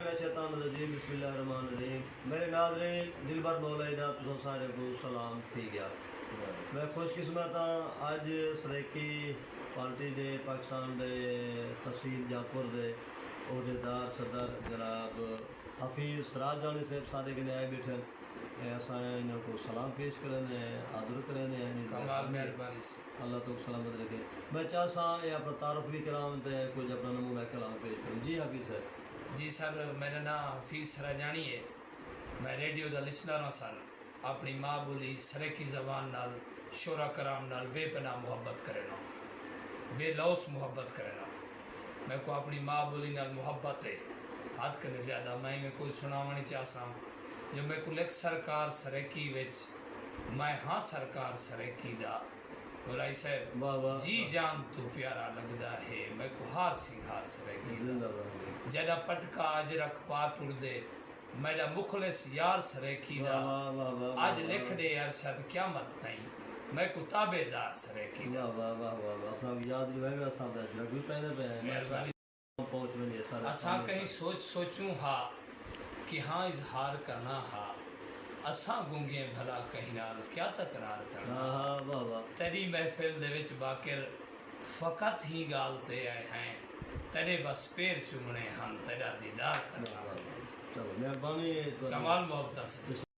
शैतान रजीम बिस्मिल्लाहिर्रहमानिर्रहीम। मेरे नाज़रीन दिलबर मौलाई दा तुसां सारे को सलाम थी गया। मैं खुशकिस्मत हाँ अज सरेकी पार्टी दे पाकिस्तान दे तहसील जापुर दे अहदेदार सदर जनाब हफीज़ सराजानी साहब सादे के आए बैठे असां इन्हों को सलाम पेश करने आदर करने अल्लाह तो सलामत रखे। मैं चाहता ये अपना तारुफ भी कराऊँ तो कुछ अपना नमूना कलाम पेश करूँ। जी हफीज़ साहब। जी सर, मेरा नाम हफीज़ सराजानी है। मैं रेडियो का लिसनर हाँ सर। अपनी माँ बोली सरेकी ज़बान नाल शोरा कराम नाल बेपनाह मुहब्बत करना, बेलौस मुहब्बत करना। मैं को अपनी माँ बोली नाल मुहब्बत है हद करने ज़्यादा मैं में कोई सुनावा नहीं चाहता। जो मैं को लिख सरकार सरेकी विच मैं हाँ सरकार सरेकी दा बोलाई साहब जी जान तो प्यारा लगदा है मैं को हार सिंगार सरेकी जदा पटका आज रख पार टुर दे मेरा मुखलिस यार सरेकी दा आज लिख दे अरशद क़यामत ताईं मैं को ताबेदार सरेकी दा। वाह वाह वाह वाह असां याद नहीं है असां दा जग भी पैदा पे मेहरबानी पहुंच वने सारा असां कहीं सोचूं हा कि हाँ इजहार करना हा असां गूंगे भला कहीं नाल क्या तकरार करना। हाँ वाह वाह तेरी महफिल दे विच बाकिर फ़कत ही गाल ते आए हैं तेरे बस पैर चूमने हम तेरा दीदार करना। चलो मेहरबानी कमाल मोहब्बत से